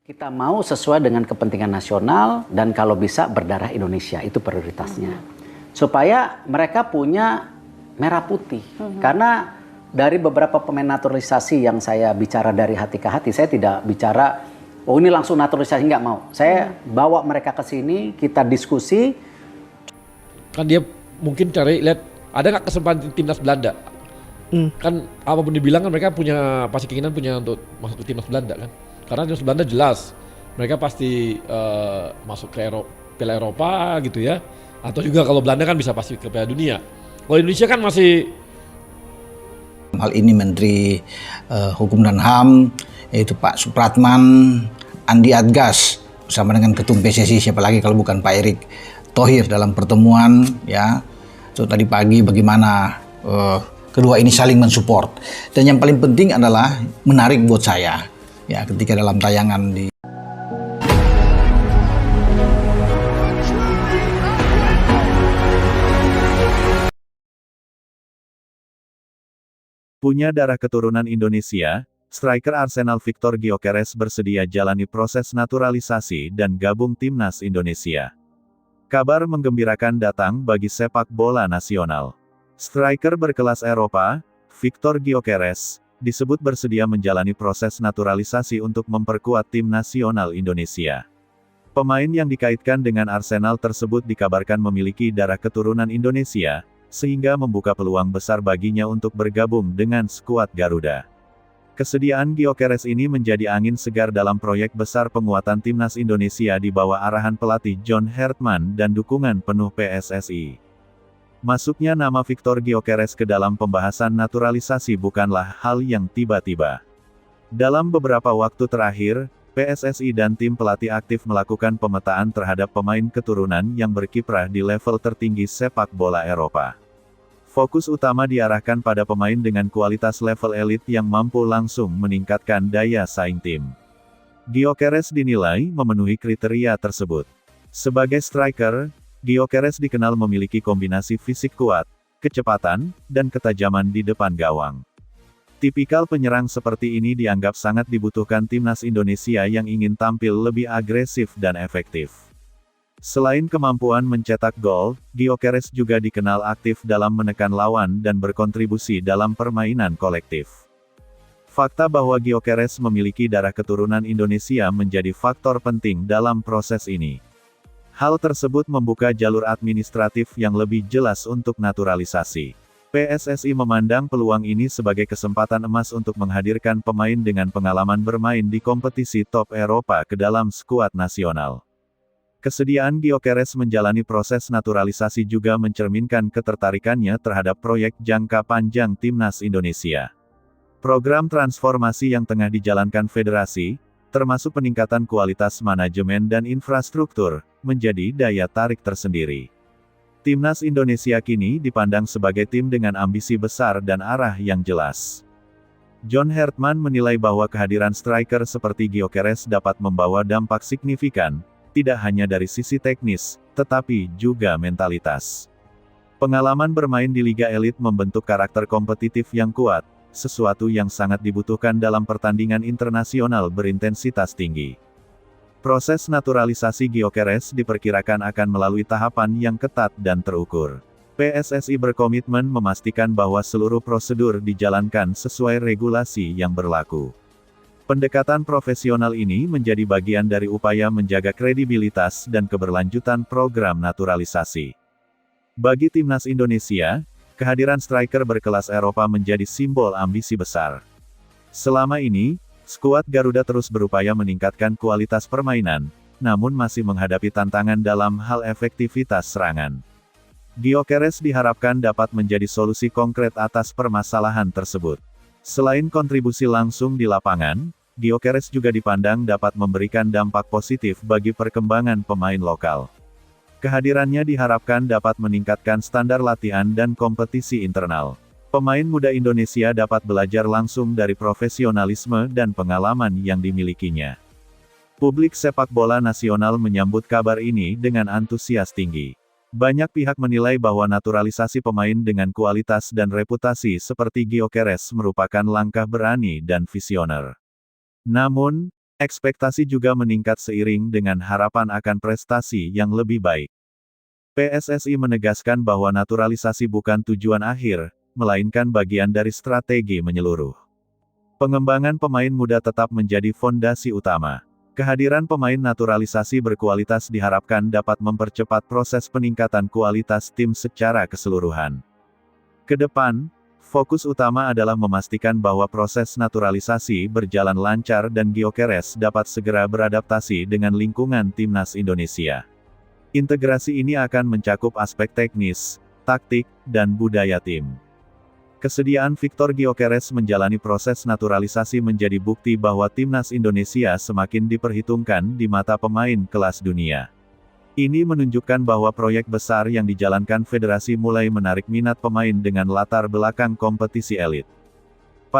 Kita mau sesuai dengan kepentingan nasional dan kalau bisa berdarah Indonesia, itu prioritasnya. Supaya mereka punya merah putih. Karena dari beberapa pemain naturalisasi yang saya bicara dari hati ke hati, saya tidak bicara, oh ini langsung naturalisasi, nggak mau. Saya bawa mereka ke sini, kita diskusi. Kan dia mungkin cari, lihat ada nggak kesempatan di timnas Belanda. Kan apapun dibilang kan mereka punya pasti keinginan punya untuk masuk ke timnas Belanda kan. Karena timnas Belanda jelas mereka pasti masuk ke Piala Eropa gitu ya. Atau juga kalau Belanda kan bisa pasti ke Piala Dunia. Kalau Indonesia kan masih, hal ini Menteri Hukum dan HAM yaitu Pak Supratman, Andi Adgas bersama dengan Ketum PSSI, siapa lagi kalau bukan Pak Erick Thohir, dalam pertemuan ya. So, tadi pagi bagaimana kedua ini saling mensupport, dan yang paling penting adalah menarik buat saya ya ketika dalam tayangan di Punya darah keturunan Indonesia, striker Arsenal Victor Gyökeres bersedia jalani proses naturalisasi dan gabung timnas Indonesia. Kabar menggembirakan datang bagi sepak bola nasional. Striker berkelas Eropa, Victor Gyökeres, disebut bersedia menjalani proses naturalisasi untuk memperkuat tim nasional Indonesia. Pemain yang dikaitkan dengan Arsenal tersebut dikabarkan memiliki darah keturunan Indonesia, sehingga membuka peluang besar baginya untuk bergabung dengan skuad Garuda. Kesediaan Gyökeres ini menjadi angin segar dalam proyek besar penguatan timnas Indonesia di bawah arahan pelatih John Hertman dan dukungan penuh PSSI. Masuknya nama Victor Gyökeres ke dalam pembahasan naturalisasi bukanlah hal yang tiba-tiba. Dalam beberapa waktu terakhir, PSSI dan tim pelatih aktif melakukan pemetaan terhadap pemain keturunan yang berkiprah di level tertinggi sepak bola Eropa. Fokus utama diarahkan pada pemain dengan kualitas level elit yang mampu langsung meningkatkan daya saing tim. Gyökeres dinilai memenuhi kriteria tersebut. Sebagai striker, Gyökeres dikenal memiliki kombinasi fisik kuat, kecepatan, dan ketajaman di depan gawang. Tipikal penyerang seperti ini dianggap sangat dibutuhkan timnas Indonesia yang ingin tampil lebih agresif dan efektif. Selain kemampuan mencetak gol, Gyökeres juga dikenal aktif dalam menekan lawan dan berkontribusi dalam permainan kolektif. Fakta bahwa Gyökeres memiliki darah keturunan Indonesia menjadi faktor penting dalam proses ini. Hal tersebut membuka jalur administratif yang lebih jelas untuk naturalisasi. PSSI memandang peluang ini sebagai kesempatan emas untuk menghadirkan pemain dengan pengalaman bermain di kompetisi top Eropa ke dalam skuad nasional. Kesediaan Gyökeres menjalani proses naturalisasi juga mencerminkan ketertarikannya terhadap proyek jangka panjang timnas Indonesia. Program transformasi yang tengah dijalankan federasi, termasuk peningkatan kualitas manajemen dan infrastruktur, menjadi daya tarik tersendiri. Timnas Indonesia kini dipandang sebagai tim dengan ambisi besar dan arah yang jelas. John Hertman menilai bahwa kehadiran striker seperti Gyökeres dapat membawa dampak signifikan, tidak hanya dari sisi teknis, tetapi juga mentalitas. Pengalaman bermain di liga elit membentuk karakter kompetitif yang kuat, sesuatu yang sangat dibutuhkan dalam pertandingan internasional berintensitas tinggi. Proses naturalisasi Gyökeres diperkirakan akan melalui tahapan yang ketat dan terukur. PSSI berkomitmen memastikan bahwa seluruh prosedur dijalankan sesuai regulasi yang berlaku. Pendekatan profesional ini menjadi bagian dari upaya menjaga kredibilitas dan keberlanjutan program naturalisasi. Bagi timnas Indonesia, kehadiran striker berkelas Eropa menjadi simbol ambisi besar. Selama ini, skuad Garuda terus berupaya meningkatkan kualitas permainan, namun masih menghadapi tantangan dalam hal efektivitas serangan. Gyökeres diharapkan dapat menjadi solusi konkret atas permasalahan tersebut. Selain kontribusi langsung di lapangan, Gyökeres juga dipandang dapat memberikan dampak positif bagi perkembangan pemain lokal. Kehadirannya diharapkan dapat meningkatkan standar latihan dan kompetisi internal. Pemain muda Indonesia dapat belajar langsung dari profesionalisme dan pengalaman yang dimilikinya. Publik sepak bola nasional menyambut kabar ini dengan antusias tinggi. Banyak pihak menilai bahwa naturalisasi pemain dengan kualitas dan reputasi seperti Gyökeres merupakan langkah berani dan visioner. Namun, Ekspektasi juga meningkat seiring dengan harapan akan prestasi yang lebih baik. PSSI menegaskan bahwa naturalisasi bukan tujuan akhir, melainkan bagian dari strategi menyeluruh. Pengembangan pemain muda tetap menjadi fondasi utama. Kehadiran pemain naturalisasi berkualitas diharapkan dapat mempercepat proses peningkatan kualitas tim secara keseluruhan. Kedepan, fokus utama adalah memastikan bahwa proses naturalisasi berjalan lancar dan Gyökeres dapat segera beradaptasi dengan lingkungan timnas Indonesia. Integrasi ini akan mencakup aspek teknis, taktik, dan budaya tim. Kesediaan Victor Gyökeres menjalani proses naturalisasi menjadi bukti bahwa timnas Indonesia semakin diperhitungkan di mata pemain kelas dunia. Ini menunjukkan bahwa proyek besar yang dijalankan federasi mulai menarik minat pemain dengan latar belakang kompetisi elit.